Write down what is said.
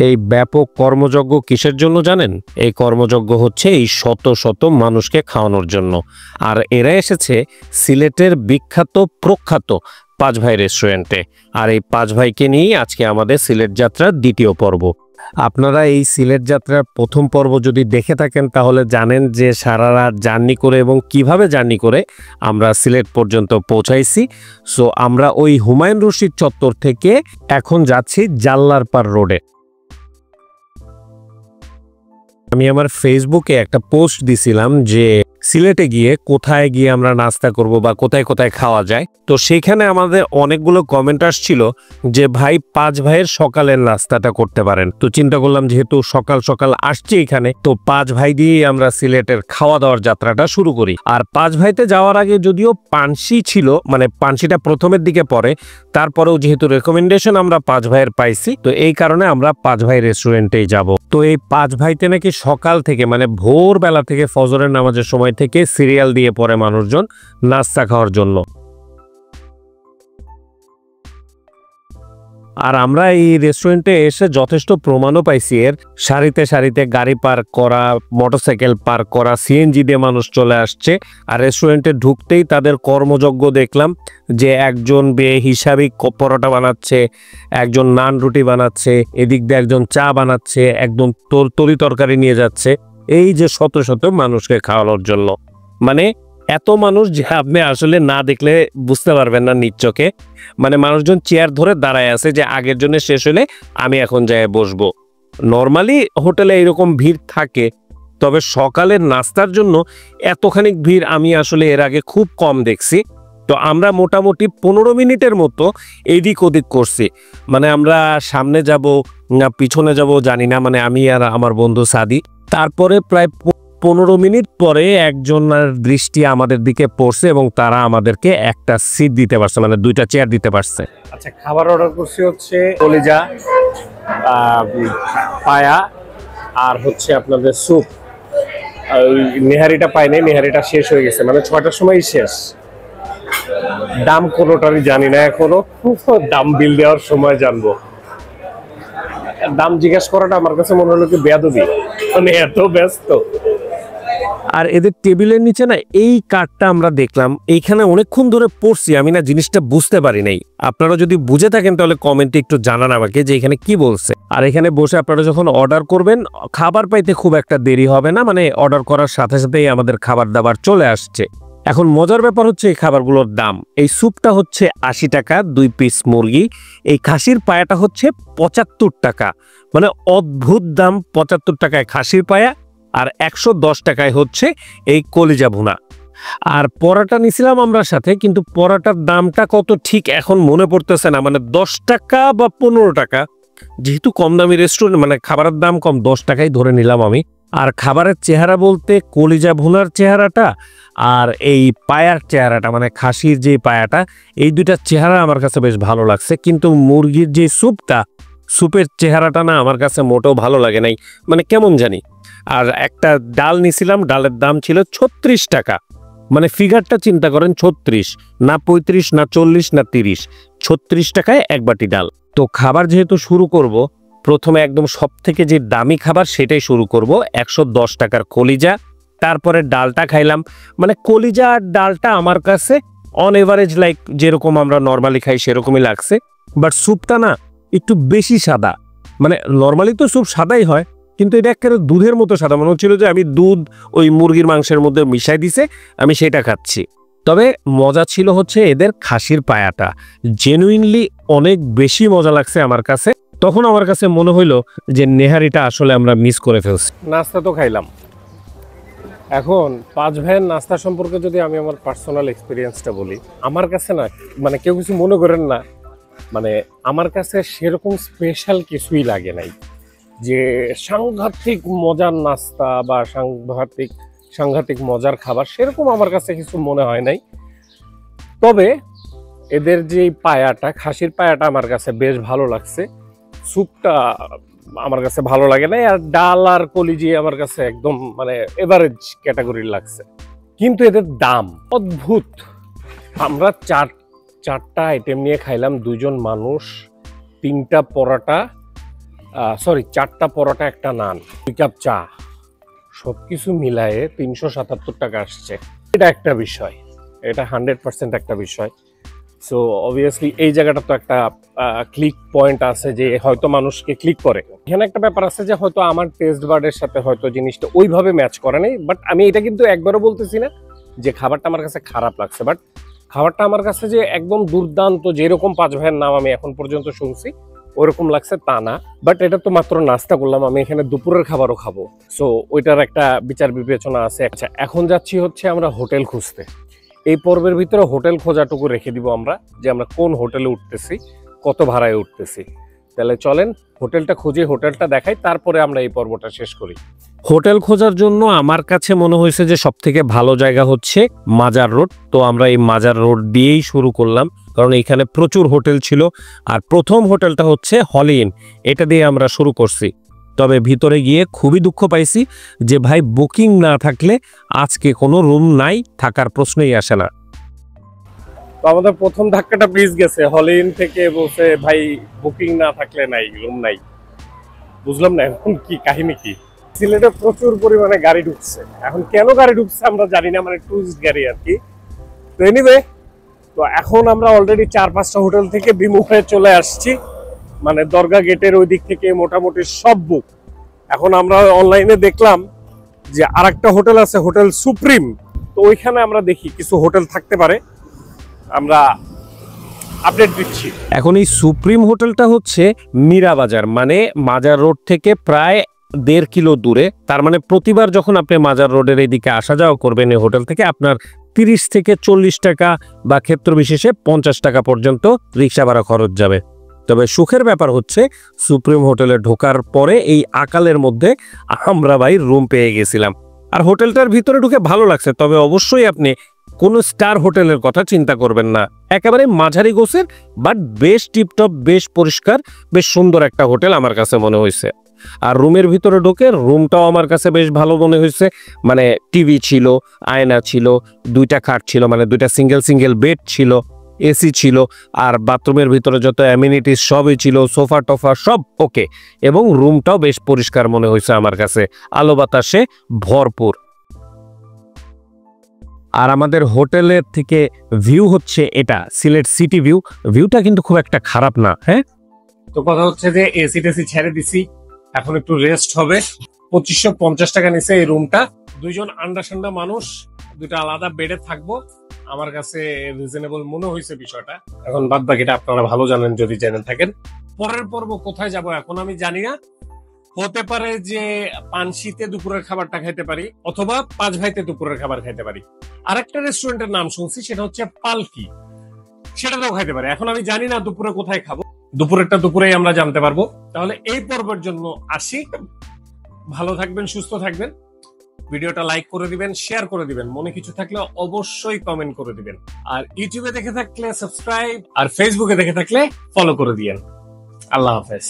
এই ব্যাপক কর্মযজ্ঞ কিসের জন্য জানেন? এই কর্মযজ্ঞ হচ্ছে এই শত শত মানুষকে খাওয়ানোর জন্য। আর এরা এসেছে সিলেটের বিখ্যাত প্রখ্যাত পাঁচ ভাই রেস্টুরেন্টে। আর এই পাঁচ ভাইকে নিয়েই আজকে আমাদের সিলেট যাত্রার দ্বিতীয় পর্ব। আপনারা এই সিলেট যাত্রার প্রথম পর্ব যদি দেখে থাকেন তাহলে জানেন যে সারা রাত জার্নি করে এবং কিভাবে জার্নি করে আমরা সিলেট পর্যন্ত পৌঁছাইছি। সো আমরা ওই হুমায়ুন রশিদ চত্বর থেকে এখন যাচ্ছি জাল্লারপাড় রোডে। আমি আমার ফেসবুকে একটা পোস্ট দিছিলাম যে সিলেটে গিয়ে কোথায় গিয়ে আমরা নাস্তা করব বা কোথায় কোথায় খাওয়া যায়। তো সেখানে আমাদের অনেকগুলো কমেন্ট আসছিল যে ভাই পাঁচ ভাইয়ের সকালের নাস্তাটা করতে পারেন। তো চিন্তা করলাম যেহেতু সকাল সকাল আসছি এখানে, তো পাঁচ ভাই দিয়েই আমরা সিলেটের খাওয়া দাওয়ার যাত্রাটা শুরু করি। আর পাঁচ ভাইতে যাওয়ার আগে যদিও পানসি ছিল, মানে পানসিটা প্রথমের দিকে পড়ে, তারপরেও যেহেতু রেকমেন্ডেশন আমরা পাঁচ ভাইয়ের পাইছি, তো এই কারণে আমরা পাঁচ ভাই রেস্টুরেন্টেই যাব। তো এই পাঁচ ভাইতে নাকি সকাল থেকে মানে ভোরবেলা থেকে ফজরের নামাজের সময় থেকে সিরিয়াল দিয়ে পড়ে মানুষজন নাস্তা খাওয়ার জন্য। আর আমরা এই রেস্টুরেন্টে এসে যথেষ্ট প্রমাণও পাইছি এর। সারিতে সারিতে গাড়ি পার্ক করা, মোটরসাইকেল পার্ক করা, সিএনজি দিয়ে মানুষ চলে আসছে। আর রেস্টুরেন্টে ঢুকতেই তাদের কর্মযজ্ঞ দেখলাম যে একজন বেহিসাবি পরোটা বানাচ্ছে, একজন নান রুটি বানাচ্ছে, এদিক দিয়ে একজন চা বানাচ্ছে, একদম তরি তরকারি নিয়ে যাচ্ছে, এই যে শত শত মানুষকে খাওয়ানোর জন্য। মানে এত মানুষ যে আপনি আসলে না দেখলে বুঝতে পারবেন না নিজ চোখে। মানে মানুষজন চেয়ার ধরে দাঁড়ায় আছে যে আগের জন্য শেষ হলে আমি এখন যাই বসবো। নর্মালি হোটেলে এরকম ভিড় থাকে, তবে সকালের নাস্তার জন্য এতখানি ভিড় আমি আসলে এর আগে খুব কম দেখছি। তো আমরা মোটামুটি 15 মিনিটের মতো এদিক ওদিক করছি। মানে আমরা সামনে যাব না পিছনে যাব জানি না, মানে আমি আর আমার বন্ধু সাদি। তারপরে প্রায় 15 মিনিট পরে একজনের দৃষ্টি আমাদের দিকে পড়ছে এবং তারা আমাদেরকে একটা সিট দিতে পারছে, মানে দুইটা চেয়ার দিতে পারছে। আচ্ছা, খাবার অর্ডার করছি হচ্ছে কলিজা, পায়া আর হচ্ছে আপনাদের স্যুপ। নেহারিটা পাই নাই, নেহারিটা শেষ হয়ে গেছে, মানে 6টার সময়ই শেষ। দাম কোনোটারই জানি না এখনো, দাম বিল দেওয়ার সময় জানবো। দাম জিজ্ঞাসা করাটা আমার কাছে মনে হলো কি বেয়াদবি, মানে এত ব্যস্ত। আর এদের টেবিলের নিচে না এই কার্ডটা আমরা দেখলাম, এইখানে অনেকক্ষণ ধরে পড়ছি আমি না জিনিসটা বুঝতে পারি নাই। আপনারা যদি বুঝে থাকেন তাহলে কমেন্টে একটু জানান আমাকে যে এখানে কি বলছে। আর এখানে বসে আপনারা যখন অর্ডার করবেন খাবার পাইতে খুব একটা দেরি হবে না, মানে অর্ডার করার সাথে সাথেই আমাদের খাবার দাবার চলে আসছে। এখন মজার ব্যাপার হচ্ছে এই খাবারগুলোর দাম। এই স্যুপটা হচ্ছে 80 টাকা 2 পিস মুরগি, এই খাসির পায়াটা হচ্ছে 75 টাকা, মানে অদ্ভুত দাম। 75 টাকায় খাসির পায়া আর 110 টাকায় হচ্ছে এই কলিজা ভুনা। আর পরাটা নিছিলাম আমরা সাথে, কিন্তু পরাটার দামটা কত ঠিক এখন মনে পড়তেছে না, মানে 10 টাকা বা 15 টাকা। যেহেতু কম দামি রেস্টুরেন্ট, মানে খাবারের দাম কম, 10 টাকাই ধরে নিলাম আমি। আর খাবারের চেহারা বলতে কলিজা ভুনার চেহারাটা আর এই পায়ার চেহারাটা, মানে খাসির যে পায়াটা, এই দুইটা চেহারা আমার কাছে বেশ ভালো লাগছে। কিন্তু মুরগির যে স্যুপটা, স্যুপের চেহারাটা না আমার কাছে মোটেও ভালো লাগে নাই, মানে কেমন জানি। আর একটা ডাল নিছিলাম, ডালের দাম ছিল 36 টাকা, মানে ফিগারটা চিন্তা করেন, 36 না 35 না 40 না 30, 36 টাকায় এক বাটি ডাল। তো খাবার যেহেতু শুরু করব, প্রথমে একদম সব থেকে যে দামি খাবার সেটাই শুরু করব, 110 টাকার কলিজা। তারপরে ডালটা খাইলাম, মানে কলিজা আর ডালটা আমার কাছে অন এভারেজ লাইক যেরকম আমরা নর্মালি খাই সেরকমই লাগছে। বাট স্যুপটা না একটু বেশি সাদা, মানে নর্মালি তো স্যুপ সাদাই হয়, কিন্তু এটা একেবারে দুধের মতো সাদা। মনে হচ্ছিল যে আমি দুধ ওই মুরগির মাংসের মধ্যে মিশাই দিছে, আমি সেটা খাচ্ছি। তবে মজা ছিল হচ্ছে এদের খাসির পায়াটা, জেনুইনলি অনেক বেশি মজা লাগছে আমার কাছে। তখন আমার কাছে মনে হইলো যে নেহারিটা আসলে আমরা মিস করে ফেলছি। নাস্তা তো খাইলাম, এখন পাঁচ ভাইয়ের নাস্তা সম্পর্কে যদি আমি আমার পার্সোনাল এক্সপিরিয়েন্সটা বলি, আমার কাছে না, মানে কেউ কিছু মনে করেন না, মানে আমার কাছে সেরকম স্পেশাল কিছুই লাগে নাই যে সাংঘাতিক মজার নাস্তা বা সাংঘাতিক মজার খাবার, সেরকম আমার কাছে কিছু মনে হয় নাই। তবে এদের যে পায়াটা, খাসির পায়াটা আমার কাছে বেশ ভালো লাগছে, স্যুপটা আমার কাছে ভালো লাগে নাই, আর ডাল আর কলিজি আমার কাছে একদম মানে এভারেজ ক্যাটাগরির লাগছে। কিন্তু এদের দাম অদ্ভুত। আমরা চারটা আইটেম নিয়ে খাইলাম, দুজন মানুষ, 3টা পরোটা সরি 4টা পরোটা, একটা নান, 2 কাপ চা, সবকিছু মিলায়ে 377 টাকা আসছে। এটা একটা বিষয়, এটা 100% একটা বিষয়। সো অবভিয়াসলি এই জায়গাটা তো একটা ক্লিক পয়েন্ট আছে যে হয়তো মানুষকে ক্লিক করে। এখানে একটা ব্যাপার আছে যে হয়তো আমার টেস্ট বার্ডের সাথে হয়তো জিনিসটা ওইভাবে ম্যাচ করে নাই, বাট আমি এটা কিন্তু একবারও বলতেছি না যে খাবারটা আমার কাছে খারাপ লাগছে, বাট খাবারটা আমার কাছে যে একদম দুর্দান্ত, যেরকম 5 ভাইয়ের নাম আমি এখন পর্যন্ত শুনছি ওরকম লাগছে তা না। বাট এটা তো মাত্র নাস্তা করলাম, আমি এখানে দুপুরের খাবারও খাবো, সো ওইটার একটা বিচার বিবেচনা আছে। আচ্ছা, এখন যাচ্ছি হচ্ছে আমরা হোটেল খুঁজতে। এই পর্বের ভিতরে হোটেল খোঁজাটুকু রেখে দিব আমরা, যে আমরা কোন হোটেলে উঠতেছি, কত ভাড়ায় উঠতেছি। তাহলে চলেন হোটেলটা খুঁজে, হোটেলটা দেখাই, তারপরে আমরা এই পর্বটা শেষ করি। হোটেল খোঁজার জন্য আমার কাছে মনে হয়েছে যে সব থেকে ভালো জায়গা হচ্ছে মাজার রোড। তো আমরা এই মাজার রোড দিয়েই শুরু করলাম, কারণ এখানে প্রচুর হোটেল ছিল। আর প্রথম হোটেলটা হচ্ছে হলি ইন, এটা দিয়ে আমরা শুরু করছি। তবে ভিতরে গিয়ে খুবই দুঃখ পাইছি যে ভাই বুকিং না থাকলে আজকে কোনো রুম নাই, থাকার প্রশ্নই আসে না। তো আমাদের প্রথম ধাক্কাটা ব্রিজ গেছে, হলি ইন থেকে বলছে ভাই বুকিং না থাকলে নাই, রুম নাই। বুঝলাম না এখন কি কাহিনী কি। সিলেটে প্রচুর পরিমাণে গাড়ি ঢুকছে, এখন কেন গাড়ি ঢুকছে আমরা জানি না, মানে টুরিস্ট গাড়ি আর কি। তো এনিওয়ে, তো এখন আমরা অলরেডি 4-5টা হোটেল থেকে বিমুখ হয়ে চলে আসছি, মানে দরগা গেটের ওই দিক থেকে মোটামুটি সব বুক। এখন আমরা অনলাইনে দেখলাম যে আরেকটা হোটেল আছে, হোটেল সুপ্রিম। তো ওইখানে আমরা দেখি কিছু হোটেল থাকতে পারে, আমরা আপডেট দিচ্ছি। এখন এই সুপ্রিম হোটেলটা হচ্ছে মীরাবাজার, মানে মাজার রোড থেকে প্রায় 1.5 কিলো দূরে। তার মানে প্রতিবার যখন আপনি মাজার রোডের এইদিকে আসা যাওয়া করবেন এই হোটেল থেকে, আপনার 30 থেকে 40 টাকা বা ক্ষেত্র বিশেষে 50 টাকা পর্যন্ত রিক্সা ভাড়া খরচ যাবে। তবে সুখের ব্যাপার হচ্ছে সুপ্রিম হোটেলে ঢোকার পরে এই আকালের মধ্যে আমরা ভাই রুম পেয়ে গেছিলাম। আর হোটেলটার ভিতরে ঢুকে ভালো লাগছে, তবে অবশ্যই আপনি কোনো স্টার হোটেলের কথা চিন্তা করবেন না, একেবারে মাঝারি গোছের বাট বেশ টিপটপ, বেশ পরিষ্কার, বেশ সুন্দর একটা হোটেল আমার কাছে মনে হয়েছে। আর রুমের ভিতরে ঢোকে রুমটাও আমার কাছে বেশ ভালো মনে হয়েছে, মানে টিভি ছিল, আয়না ছিল, 2টা খাট ছিল, মানে 2টা সিঙ্গেল বেড ছিল, এসি ছিল, আর বাথরুমের ভিতরে যত অ্যামিনিটিস সবই ছিল, সোফা টোফা সব ওকে। এবং রুমটাও বেশ পরিষ্কার মনে হয়েছে আমার কাছে, আলো বাতাসে ভরপুর। আর আমাদের হোটেলের থেকে ভিউ হচ্ছে এটা সিলেট সিটি ভিউ। ভিউটা কিন্তু খুব একটা খারাপ না। হ্যাঁ, তো কথা হচ্ছে যে এসি টেসি ছেড়ে দিছি, এখন একটু রেস্ট হবে। 2550 টাকা নিছে এই রুমটা, 2জন আন্ডা সান্ডা মানুষ, 2টা আলাদা বেডে থাকবো। আমার কাছে রিজনেবল মনে হয়েছে বিষয়টা। এখন বাদ বাকিটা আপনারা ভালো জানেন যদি জেনে থাকেন। পরের পর্ব কোথায় যাব এখন আমি জানি না, হতে পারে যে পানশিতে দুপুরের খাবারটা খাইতে পারি, অথবা 5 ভাইতে দুপুরের খাবার খাইতে পারি। আরেকটা রেস্টুরেন্টের নাম শুনছি, সেটা হচ্ছে পালকি, সেটাও খাইতে পারি। এখন আমি জানি না দুপুরে কোথায় খাবো, দুপুরেরটা দুপুরেই আমরা জানতে পারবো। তাহলে এই পর্বের জন্য আসি, ভালো থাকবেন, সুস্থ থাকবেন, ভিডিওটা লাইক করে দিবেন, শেয়ার করে দিবেন, মনে কিছু থাকলে অবশ্যই কমেন্ট করে দিবেন। আর ইউটিউবে দেখে থাকলে সাবস্ক্রাইব, আর ফেসবুকে দেখে থাকলে ফলো করে দিয়েন। আল্লাহ হাফেজ।